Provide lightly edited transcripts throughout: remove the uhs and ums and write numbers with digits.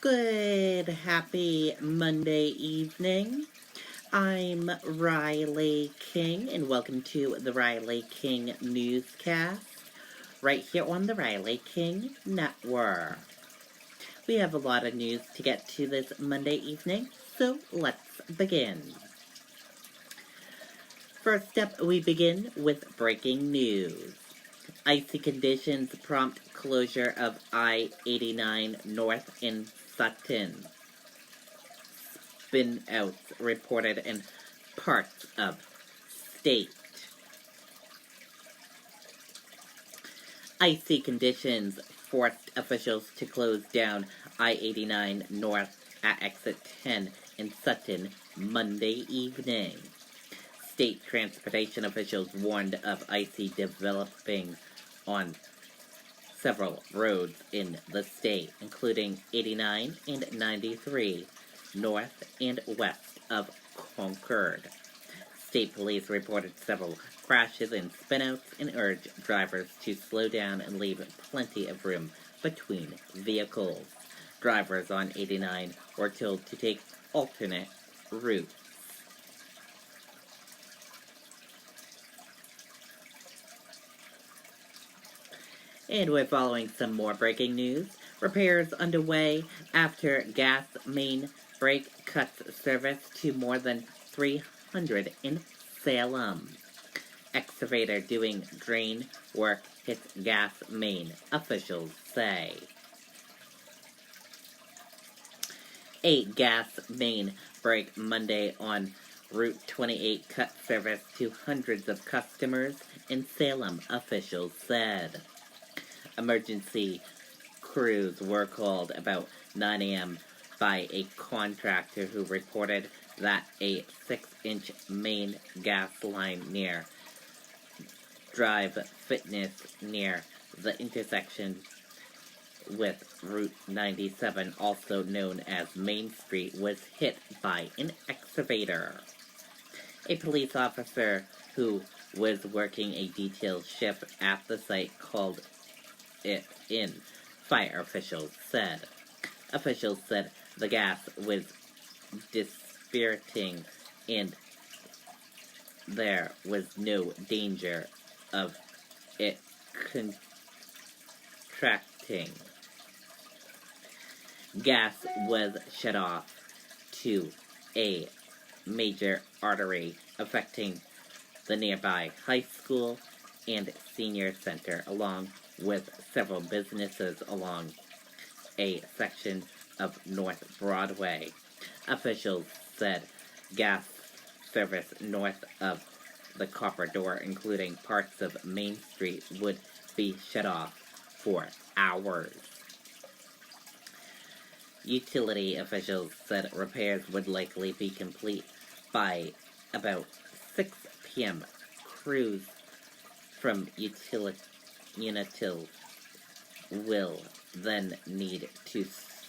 Good, happy Monday evening. I'm Riley King, and welcome to the Riley King Newscast, right here on the Riley King Network. We have a lot of news to get to this Monday evening, so let's begin. First up, we begin with breaking news. Icy conditions prompt closure of I-89 North in Sutton. Spin-outs reported in parts of state. Icy conditions forced officials to close down I-89 North at exit 10 in Sutton Monday evening. State transportation officials warned of icy developing on several roads in the state, including 89 and 93, north and west of Concord. State police reported several crashes and spinouts and urged drivers to slow down and leave plenty of room between vehicles. Drivers on 89 were told to take alternate routes. And we're following some more breaking news. Repairs underway after gas main break cuts service to more than 300 in Salem. Excavator doing drain work hits gas main, officials say. A gas main break Monday on Route 28 cut service to hundreds of customers in Salem, officials said. Emergency crews were called about 9 a.m. by a contractor who reported that a 6-inch main gas line near Drive Fitness near the intersection with Route 97, also known as Main Street, was hit by an excavator. A police officer who was working a detailed shift at the site called it in, fire officials said. Officials said the gas was dispiriting and there was no danger of it contracting. Gas was shut off to a major artery affecting the nearby high school and senior center, along with several businesses along a section of North Broadway. Officials said gas service north of the Copper Door, including parts of Main Street, would be shut off for hours. Utility officials said repairs would likely be complete by about 6 p.m. Crews from Unitil will then need to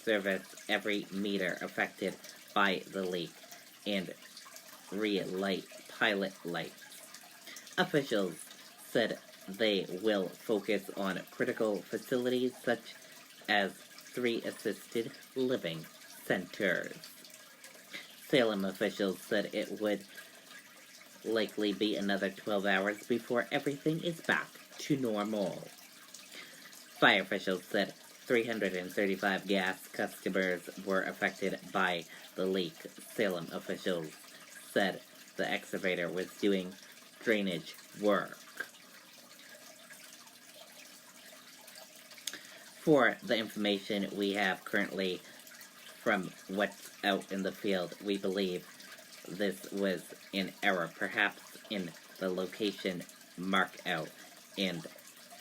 service every meter affected by the leak and relight pilot lights. Officials said they will focus on critical facilities such as 3 assisted living centers. Salem officials said it would likely be another 12 hours before everything is back to normal. Fire officials said 335 gas customers were affected by the leak. Salem officials said the excavator was doing drainage work. For the information we have currently from what's out in the field, we believe this was an error, perhaps in the location mark-out, and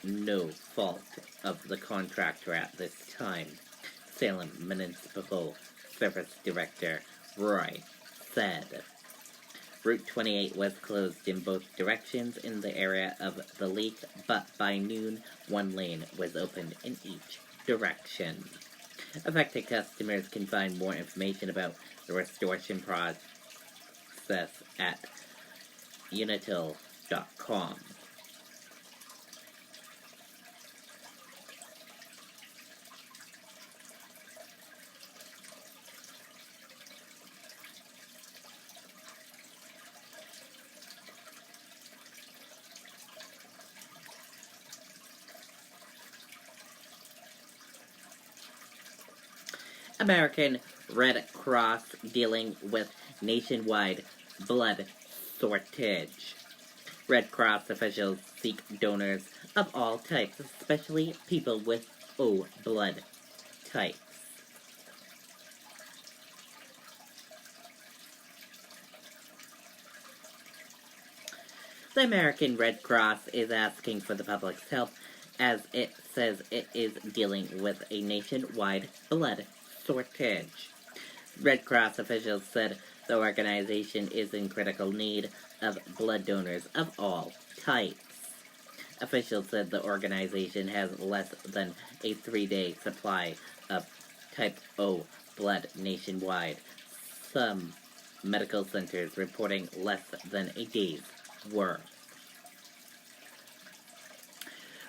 no fault of the contractor at this time, Salem Municipal Service Director Roy said. Route 28 was closed in both directions in the area of the leak, but by noon, one lane was opened in each direction. Affected customers can find more information about the restoration process at unitil.com. American Red Cross dealing with nationwide blood shortage. Red Cross officials seek donors of all types, especially people with O blood types. The American Red Cross is asking for the public's help as it says it is dealing with a nationwide blood shortage. Red Cross officials said the organization is in critical need of blood donors of all types. Officials said the organization has less than a 3-day supply of type O blood nationwide. Some medical centers reporting less than a day's worth.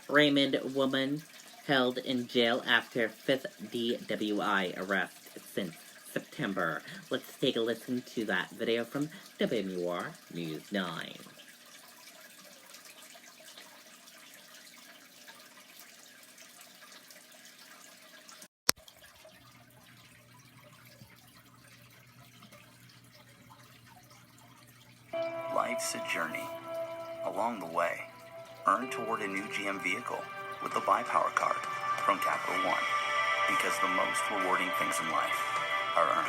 Raymond woman held in jail after 5th DWI arrest since September. Let's take a listen to that video from WMUR News 9. Life's a journey. Along the way, earn toward a new GM vehicle with the Buy Power card from Capital One, because the most rewarding things in life are earned.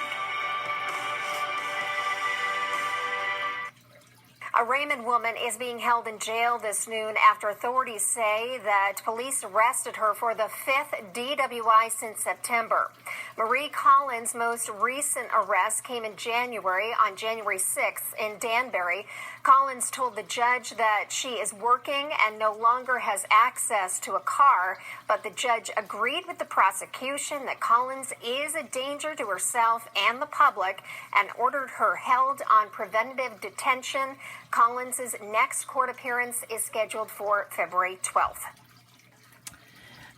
A Raymond woman is being held in jail this noon after authorities say that police arrested her for the 5th DWI since September. Marie Collins' most recent arrest came in January, on January 6th in Danbury. Collins told the judge that she is working and no longer has access to a car, but the judge agreed with the prosecution that Collins is a danger to herself and the public and ordered her held on preventative detention. Collins' next court appearance is scheduled for February 12th.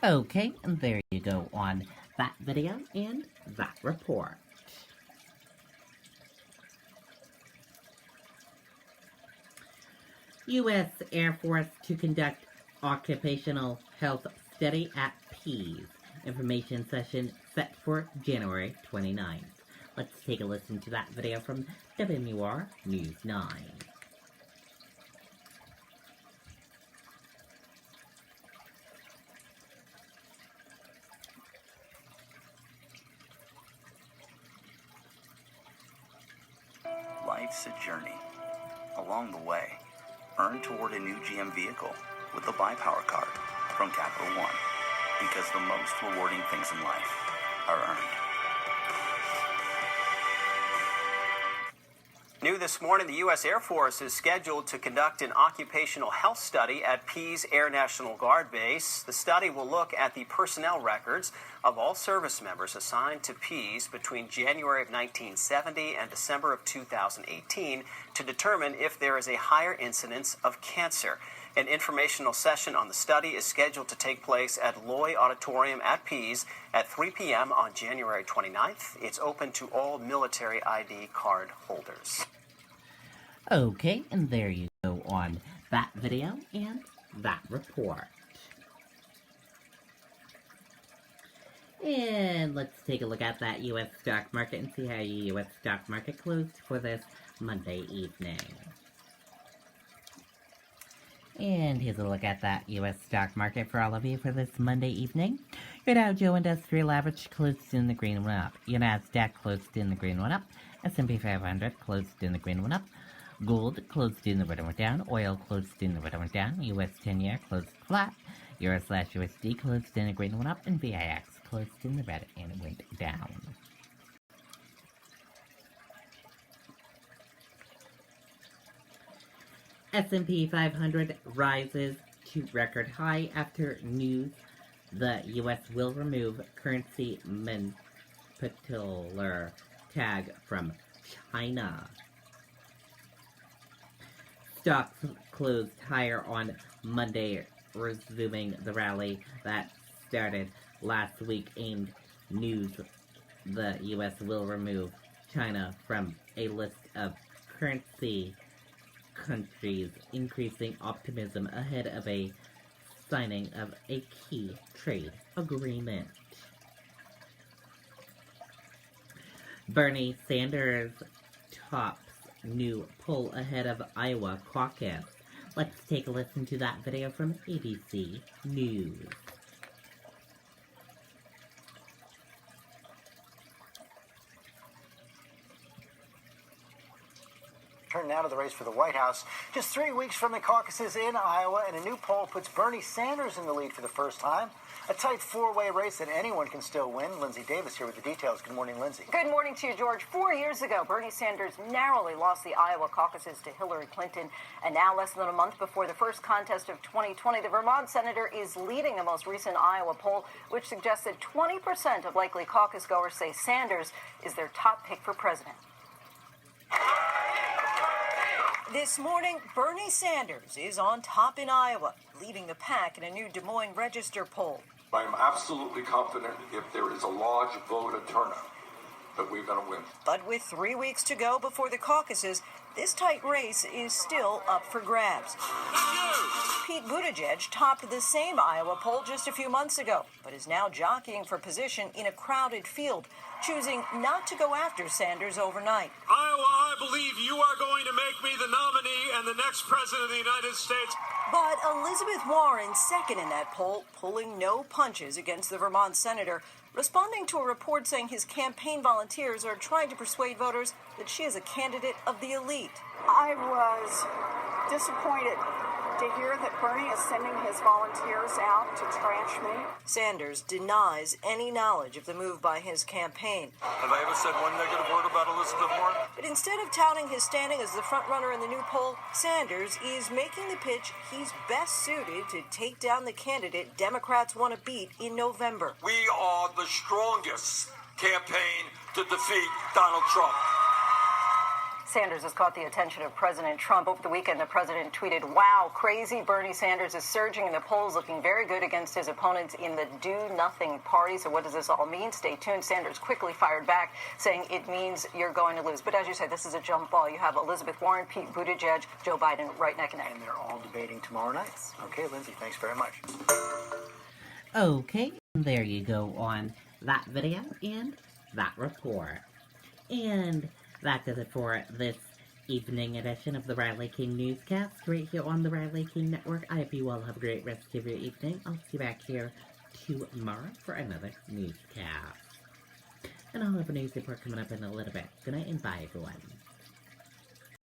Okay, and there you go on that video and that report. U.S. Air Force to conduct occupational health study at Pease. Information session set for January 29th. Let's take a listen to that video from WMUR News 9. Life's a journey. Along the way, earn toward a new GM vehicle with the Buy Power card from Capital One, because the most rewarding things in life are earned. New this morning, the U.S. Air Force is scheduled to conduct an occupational health study at Pease Air National Guard Base. The study will look at the personnel records of all service members assigned to Pease between January of 1970 and December of 2018 to determine if there is a higher incidence of cancer. An informational session on the study is scheduled to take place at Loy Auditorium at Pease at 3 p.m. on January 29th. It's open to all military ID card holders. Okay, and there you go on that video and that report. And let's take a look at that U.S. stock market and see how the U.S. stock market closed for this Monday evening. And here's a look at that U.S. stock market for all of you for this Monday evening. Your Dow Jones Industrial Average closed in the green one up. Your Nasdaq closed in the green one up. S&P 500 closed in the green one up. Gold closed in the red and went down. Oil closed in the red and went down. U.S. 10-year closed flat. Euro/USD closed in the green one up. And VIX closed in the red and went down. S&P 500 rises to record high after news the U.S. will remove currency manipulator tag from China. Stocks closed higher on Monday, resuming the rally that started last week aimed news the U.S. will remove China from a list of currency countries, increasing optimism ahead of a signing of a key trade agreement. Bernie Sanders tops new poll ahead of Iowa caucus. Let's take a listen to that video from ABC News. Turn now to the race for the White House. Just 3 weeks from the caucuses in Iowa, and a new poll puts Bernie Sanders in the lead for the first time. A tight four-way race that anyone can still win. Lindsay Davis here with the details. Good morning, Lindsay. Good morning to you, George. 4 years ago, Bernie Sanders narrowly lost the Iowa caucuses to Hillary Clinton. And now, less than a month before the first contest of 2020, the Vermont senator is leading the most recent Iowa poll, which suggests that 20% of likely caucus goers say Sanders is their top pick for president. This morning, Bernie Sanders is on top in Iowa, leading the pack in a new Des Moines Register poll. I'm absolutely confident if there is a large voter turnout that we're going to win. But with 3 weeks to go before the caucuses, this tight race is still up for grabs. Pete Buttigieg topped the same Iowa poll just a few months ago, but is now jockeying for position in a crowded field, choosing not to go after Sanders overnight. Iowa, I believe you are going to make me the nominee and the next president of the United States. But Elizabeth Warren, second in that poll, pulling no punches against the Vermont senator, responding to a report saying his campaign volunteers are trying to persuade voters that she is a candidate of the elite. I was disappointed to hear that Bernie is sending his volunteers out to trash me. Sanders denies any knowledge of the move by his campaign. Have I ever said one negative word about Elizabeth Warren? But instead of touting his standing as the frontrunner in the new poll, Sanders is making the pitch he's best suited to take down the candidate Democrats want to beat in November. We are the strongest campaign to defeat Donald Trump. Sanders has caught the attention of President Trump. Over the weekend, the president tweeted, "Wow, crazy. Bernie Sanders is surging in the polls, looking very good against his opponents in the do-nothing party." So what does this all mean? Stay tuned. Sanders quickly fired back, saying it means you're going to lose. But as you say, this is a jump ball. You have Elizabeth Warren, Pete Buttigieg, Joe Biden right neck and neck. And they're all debating tomorrow night. Okay, Lindsay, thanks very much. Okay, there you go on that video and that report. And that does it for this evening edition of the Riley King Newscast, right here on the Riley King Network. I hope you all have a great rest of your evening. I'll see you back here tomorrow for another newscast. And I'll have a news report coming up in a little bit. Good night and bye, everyone.